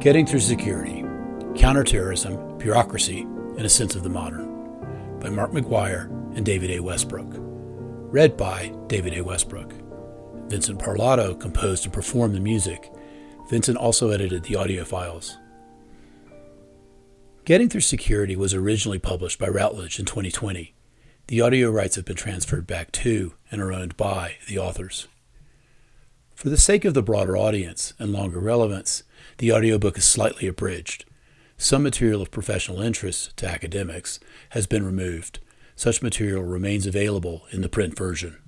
Getting Through Security, Counterterrorism, Bureaucracy, and a Sense of the Modern, by Mark McGuire and David A. Westbrook. Read by David A. Westbrook. Vincent Parlato composed and performed the music. Vincent also edited the audio files. Getting Through Security was originally published by Routledge in 2020. The audio rights have been transferred back to and are owned by the authors. For the sake of the broader audience and longer relevance, the audiobook is slightly abridged. Some material of professional interest to academics has been removed. Such material remains available in the print version.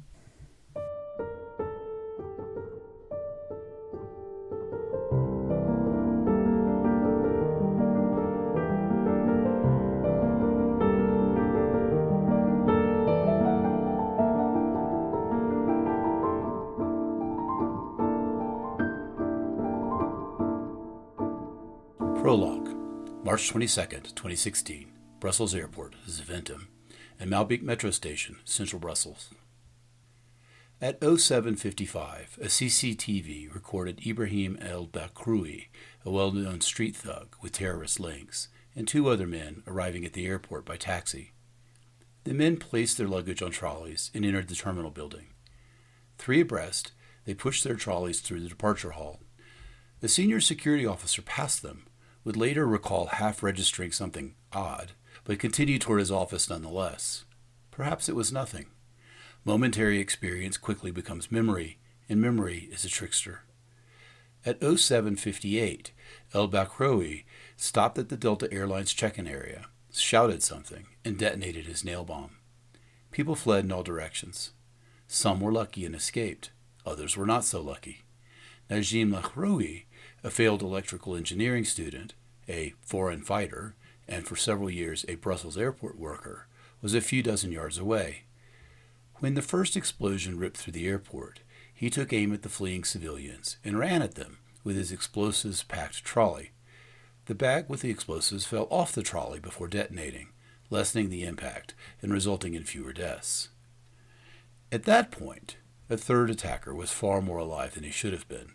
Prologue, March 22, 2016, Brussels Airport, Zaventem, and Malbeek Metro Station, Central Brussels. At 07:55, a CCTV recorded Ibrahim el-Bakroui, a well-known street thug with terrorist links, and two other men arriving at the airport by taxi. The men placed their luggage on trolleys and entered the terminal building. Three abreast, they pushed their trolleys through the departure hall. A senior security officer passed them, would later recall half-registering something odd, but continued toward his office nonetheless. Perhaps it was nothing. Momentary experience quickly becomes memory, and memory is a trickster. At 07:58, el-Bakroui stopped at the Delta Airlines check-in area, shouted something, and detonated his nail bomb. People fled in all directions. Some were lucky and escaped. Others were not so lucky. Najim Lahroui, a failed electrical engineering student, a foreign fighter, and for several years a Brussels airport worker, was a few dozen yards away. When the first explosion ripped through the airport, he took aim at the fleeing civilians and ran at them with his explosives-packed trolley. The bag with the explosives fell off the trolley before detonating, lessening the impact and resulting in fewer deaths. At that point, a third attacker was far more alive than he should have been.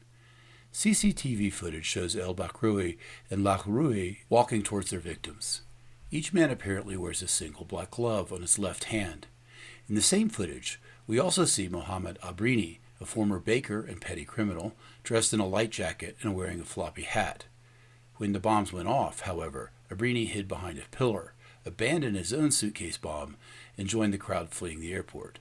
CCTV footage shows el-Bakroui and Lahroui walking towards their victims. Each man apparently wears a single black glove on his left hand. In the same footage, we also see Mohammed Abrini, a former baker and petty criminal, dressed in a light jacket and wearing a floppy hat. When the bombs went off, however, Abrini hid behind a pillar, abandoned his own suitcase bomb, and joined the crowd fleeing the airport.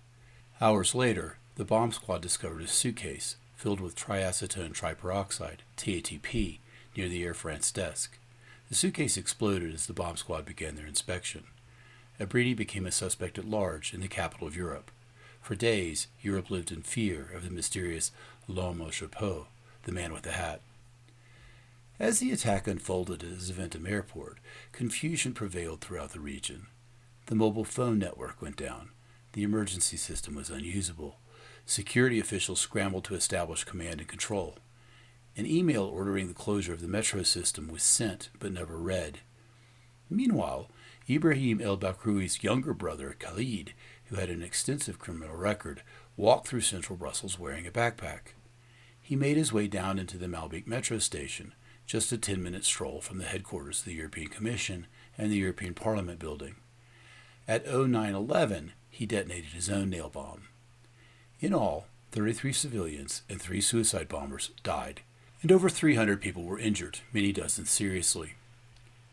Hours later, the bomb squad discovered a suitcase filled with triacetone triperoxide, TATP, near the Air France desk. The suitcase exploded as the bomb squad began their inspection. Abrini became a suspect at large in the capital of Europe. For days, Europe lived in fear of the mysterious l'homme au chapeau, the man with the hat. As the attack unfolded at Zaventem Airport, confusion prevailed throughout the region. The mobile phone network went down. The emergency system was unusable. Security officials scrambled to establish command and control. An email ordering the closure of the metro system was sent but never read. Meanwhile, Ibrahim el-Bakroui's younger brother, Khalid, who had an extensive criminal record, walked through central Brussels wearing a backpack. He made his way down into the Malbeek metro station, just a 10-minute stroll from the headquarters of the European Commission and the European Parliament building. At 09:11, he detonated his own nail bomb. In all, 33 civilians and 3 suicide bombers died, and over 300 people were injured, many dozens seriously.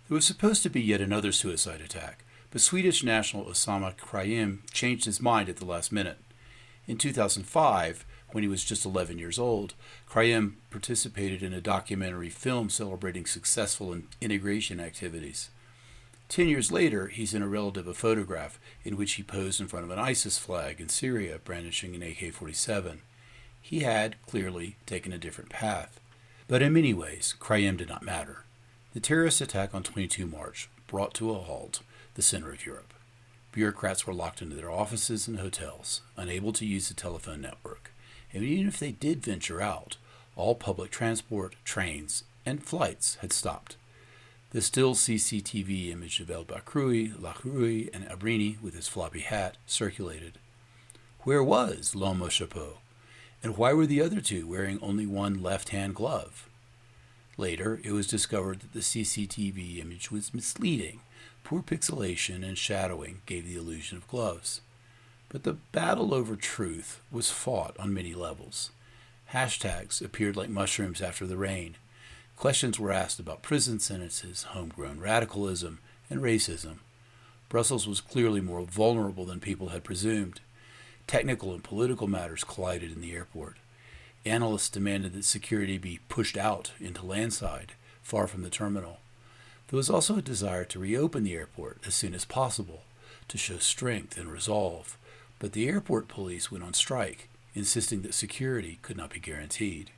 There was supposed to be yet another suicide attack, but Swedish national Osama Krayem changed his mind at the last minute. In 2005, when he was just 11 years old, Krayem participated in a documentary film celebrating successful integration activities. 10 years later, he sent a relative a photograph in which he posed in front of an ISIS flag in Syria, brandishing an AK-47. He had, clearly, taken a different path. But in many ways, Krayem did not matter. The terrorist attack on 22 March brought to a halt the center of Europe. Bureaucrats were locked into their offices and hotels, unable to use the telephone network. And even if they did venture out, all public transport, trains, and flights had stopped. The still CCTV image of el-Bakroui, Lahroui, and Abrini with his floppy hat circulated. Where was l'homme au chapeau? And why were the other two wearing only one left-hand glove? Later, it was discovered that the CCTV image was misleading. Poor pixelation and shadowing gave the illusion of gloves. But the battle over truth was fought on many levels. Hashtags appeared like mushrooms after the rain. Questions were asked about prison sentences, homegrown radicalism, and racism. Brussels was clearly more vulnerable than people had presumed. Technical and political matters collided in the airport. Analysts demanded that security be pushed out into landside, far from the terminal. There was also a desire to reopen the airport as soon as possible, to show strength and resolve, but the airport police went on strike, insisting that security could not be guaranteed.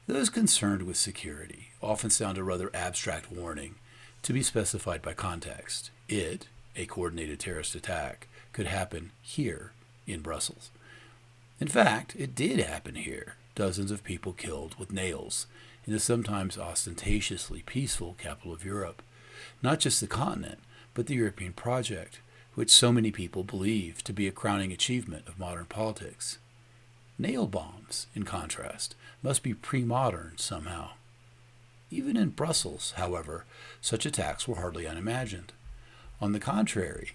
Those concerned with security often sound a rather abstract warning, to be specified by context. A coordinated terrorist attack, could happen here in Brussels. In fact, it did happen here. Dozens of people killed with nails in the sometimes ostentatiously peaceful capital of Europe. Not just the continent, but the European project, which so many people believe to be a crowning achievement of modern politics. Nail bombs, in contrast, must be pre-modern somehow. Even in Brussels, however, such attacks were hardly unimagined. On the contrary,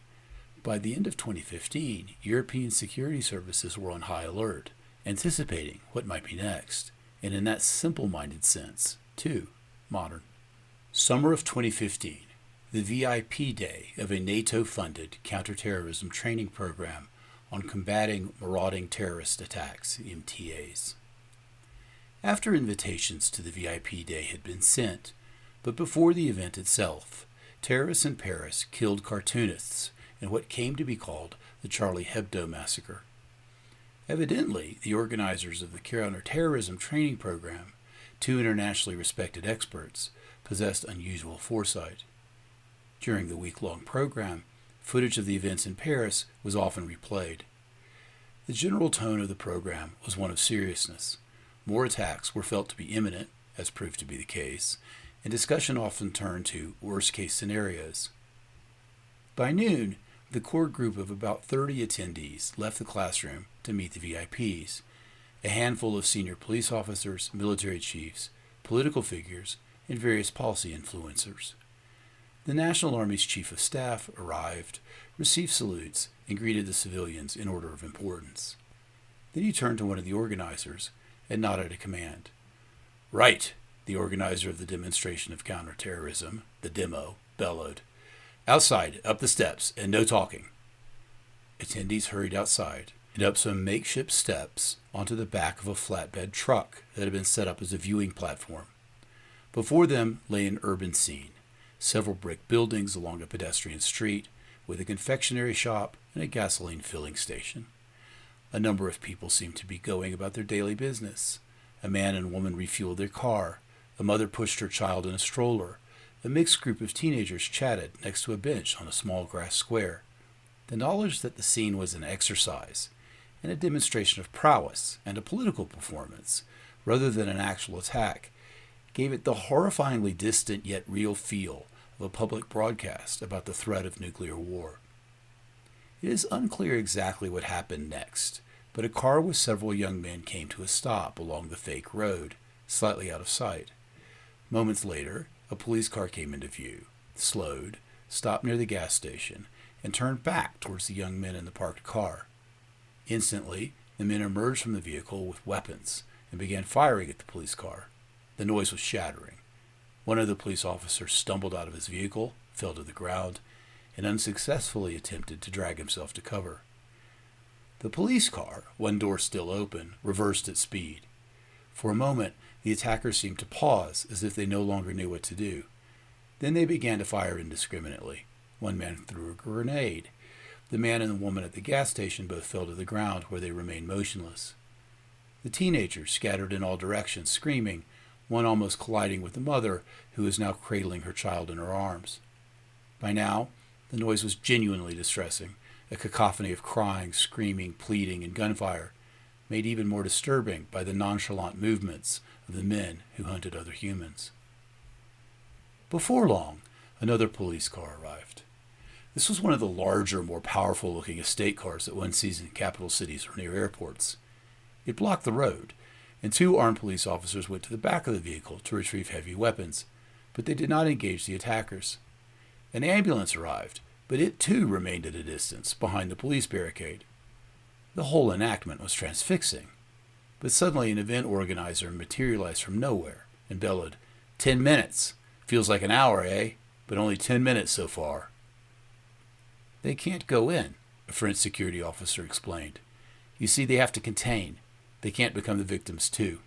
by the end of 2015, European security services were on high alert, anticipating what might be next, and in that simple-minded sense, too, modern. Summer of 2015, the VIP day of a NATO-funded counterterrorism training program on combating marauding terrorist attacks, MTAs. After invitations to the VIP day had been sent, but before the event itself, terrorists in Paris killed cartoonists in what came to be called the Charlie Hebdo massacre. Evidently, the organizers of the counterterrorism training program, two internationally respected experts, possessed unusual foresight. During the week-long program, footage of the events in Paris was often replayed. The general tone of the program was one of seriousness. More attacks were felt to be imminent, as proved to be the case, and discussion often turned to worst-case scenarios. By noon, the core group of about 30 attendees left the classroom to meet the VIPs, a handful of senior police officers, military chiefs, political figures, and various policy influencers. The National Army's Chief of Staff arrived, received salutes, and greeted the civilians in order of importance. Then he turned to one of the organizers and nodded a command. "Right," the organizer of the demonstration of counterterrorism, the demo, bellowed. "Outside, up the steps, and no talking." Attendees hurried outside and up some makeshift steps onto the back of a flatbed truck that had been set up as a viewing platform. Before them lay an urban scene, several brick buildings along a pedestrian street with a confectionery shop and a gasoline filling station. A number of people seemed to be going about their daily business. A man and woman refueled their car. A mother pushed her child in a stroller. A mixed group of teenagers chatted next to a bench on a small grass square. The knowledge that the scene was an exercise and a demonstration of prowess and a political performance, rather than an actual attack, gave it the horrifyingly distant yet real feel of a public broadcast about the threat of nuclear war. It is unclear exactly what happened next, but a car with several young men came to a stop along the fake road, slightly out of sight. Moments later, a police car came into view, slowed, stopped near the gas station, and turned back towards the young men in the parked car. Instantly, the men emerged from the vehicle with weapons and began firing at the police car. The noise was shattering. One of the police officers stumbled out of his vehicle, fell to the ground, and unsuccessfully attempted to drag himself to cover. The police car, one door still open, reversed its speed. For a moment, the attackers seemed to pause as if they no longer knew what to do. Then they began to fire indiscriminately. One man threw a grenade. The man and the woman at the gas station both fell to the ground, where they remained motionless. The teenagers scattered in all directions, screaming, one almost colliding with the mother, who was now cradling her child in her arms. By now, the noise was genuinely distressing, a cacophony of crying, screaming, pleading, and gunfire, made even more disturbing by the nonchalant movements of the men who hunted other humans. Before long, another police car arrived. This was one of the larger, more powerful-looking estate cars that one sees in capital cities or near airports. It blocked the road, and 2 armed police officers went to the back of the vehicle to retrieve heavy weapons, but they did not engage the attackers. An ambulance arrived, but it too remained at a distance behind the police barricade. The whole enactment was transfixing, but suddenly an event organizer materialized from nowhere and bellowed, 10 minutes! Feels like an hour, eh? But only 10 minutes so far. They can't go in, a French security officer explained. You see, they have to contain. They can't become the victims too.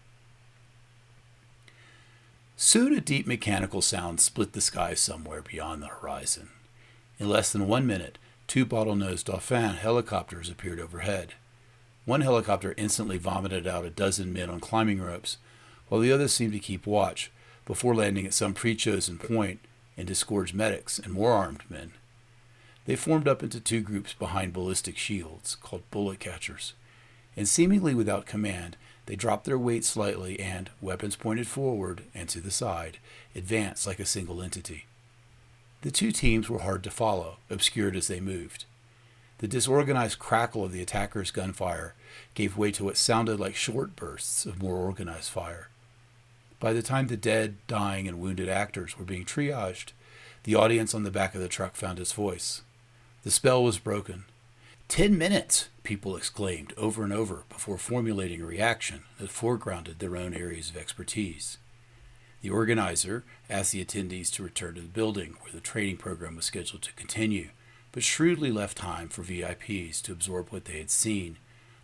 Soon a deep mechanical sound split the sky somewhere beyond the horizon. In less than 1 minute, 2 bottlenose Dauphin helicopters appeared overhead. One helicopter instantly vomited out a dozen men on climbing ropes, while the other seemed to keep watch before landing at some pre-chosen point and disgorged medics and more armed men. They formed up into 2 groups behind ballistic shields, called bullet catchers, and seemingly without command, they dropped their weight slightly and, weapons pointed forward and to the side, advanced like a single entity. The 2 teams were hard to follow, obscured as they moved. The disorganized crackle of the attackers' gunfire gave way to what sounded like short bursts of more organized fire. By the time the dead, dying, and wounded actors were being triaged, the audience on the back of the truck found its voice. The spell was broken. 10 minutes, people exclaimed over and over before formulating a reaction that foregrounded their own areas of expertise. The organizer asked the attendees to return to the building where the training program was scheduled to continue, but shrewdly left time for VIPs to absorb what they had seen,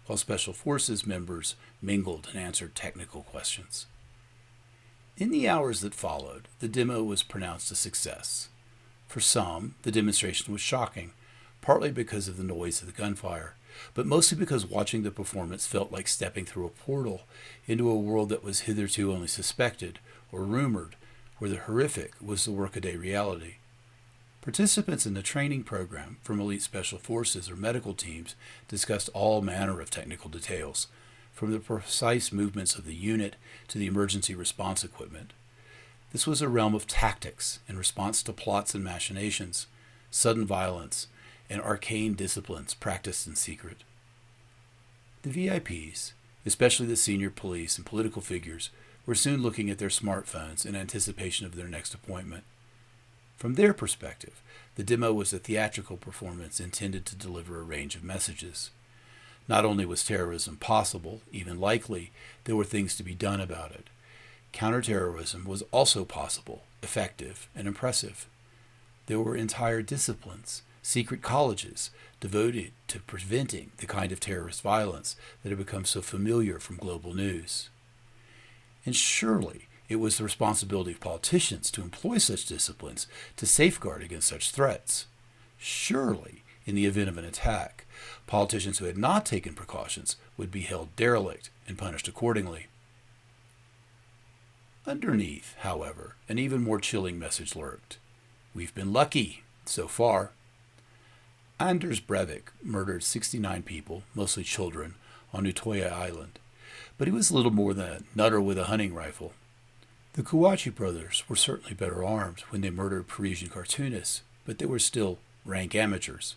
while Special Forces members mingled and answered technical questions. In the hours that followed, the demo was pronounced a success. For some, the demonstration was shocking, partly because of the noise of the gunfire, but mostly because watching the performance felt like stepping through a portal into a world that was hitherto only suspected or rumored, where the horrific was the workaday reality. Participants in the training program from elite special forces or medical teams discussed all manner of technical details, from the precise movements of the unit to the emergency response equipment. This was a realm of tactics in response to plots and machinations, sudden violence, and arcane disciplines practiced in secret. The VIPs, especially the senior police and political figures, were soon looking at their smartphones in anticipation of their next appointment. From their perspective, the demo was a theatrical performance intended to deliver a range of messages. Not only was terrorism possible, even likely, there were things to be done about it. Counterterrorism was also possible, effective, and impressive. There were entire disciplines, secret colleges, devoted to preventing the kind of terrorist violence that had become so familiar from global news. And surely it was the responsibility of politicians to employ such disciplines to safeguard against such threats. Surely, in the event of an attack, politicians who had not taken precautions would be held derelict and punished accordingly. Underneath, however, an even more chilling message lurked. We've been lucky, so far. Anders Breivik murdered 69 people, mostly children, on Utoya Island, but he was little more than a nutter with a hunting rifle. The Kouachi brothers were certainly better armed when they murdered Parisian cartoonists, but they were still rank amateurs.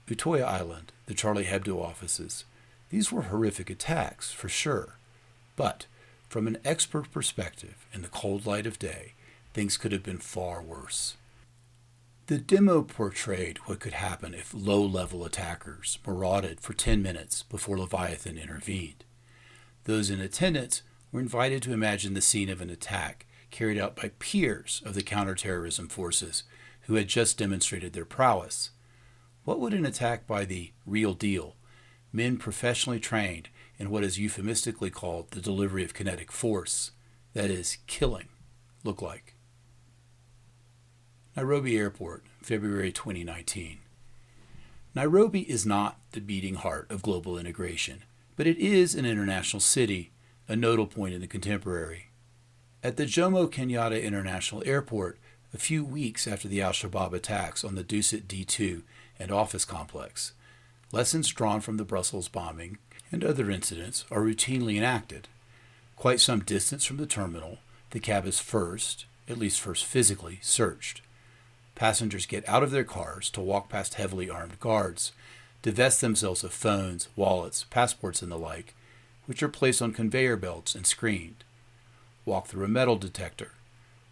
Utoya Island, the Charlie Hebdo offices, these were horrific attacks, for sure, but from an expert perspective, in the cold light of day, things could have been far worse. The demo portrayed what could happen if low-level attackers marauded for 10 minutes before Leviathan intervened. Those in attendance were invited to imagine the scene of an attack carried out by peers of the counterterrorism forces who had just demonstrated their prowess. What would an attack by the real deal, men professionally trained in what is euphemistically called the delivery of kinetic force, that is, killing, look like? Nairobi Airport, February 2019. Nairobi is not the beating heart of global integration, but it is an international city, a nodal point in the contemporary. At the Jomo Kenyatta International Airport, a few weeks after the al-Shabaab attacks on the Dusit D2 and office complex, lessons drawn from the Brussels bombing and other incidents are routinely enacted. Quite some distance from the terminal, the cab is first, at least first physically, searched. Passengers get out of their cars to walk past heavily armed guards, divest themselves of phones, wallets, passports, and the like, which are placed on conveyor belts and screened, walk through a metal detector,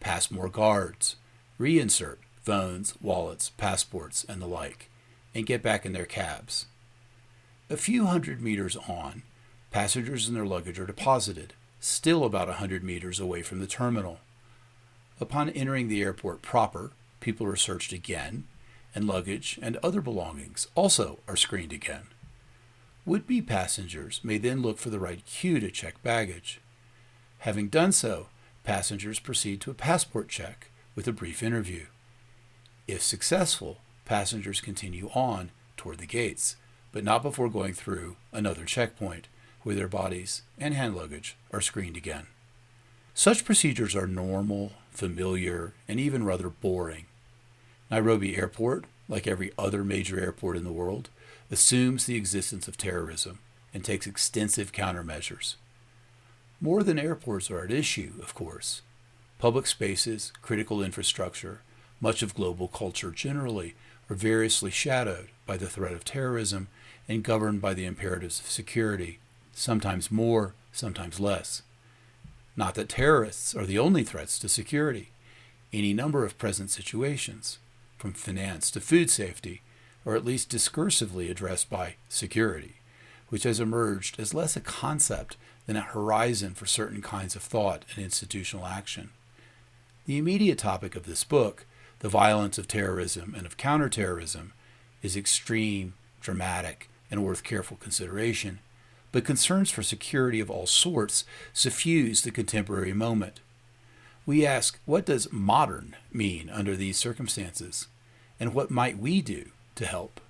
pass more guards, reinsert phones, wallets, passports, and the like, and get back in their cabs. A few hundred meters on, passengers and their luggage are deposited, still about 100 meters away from the terminal. Upon entering the airport proper, people are searched again, and luggage and other belongings also are screened again. Would-be passengers may then look for the right queue to check baggage. Having done so, passengers proceed to a passport check with a brief interview. If successful, passengers continue on toward the gates, but not before going through another checkpoint where their bodies and hand luggage are screened again. Such procedures are normal, familiar, and even rather boring. Nairobi Airport, like every other major airport in the world, assumes the existence of terrorism and takes extensive countermeasures. More than airports are at issue, of course. Public spaces, critical infrastructure, much of global culture generally, are variously shadowed by the threat of terrorism and governed by the imperatives of security, sometimes more, sometimes less. Not that terrorists are the only threats to security. Any number of present situations, from finance to food safety, are at least discursively addressed by security, which has emerged as less a concept than a horizon for certain kinds of thought and institutional action. The immediate topic of this book, the violence of terrorism and of counterterrorism, is extreme, dramatic, and worth careful consideration, but concerns for security of all sorts suffuse the contemporary moment. We ask, what does modern mean under these circumstances, and what might we do to help?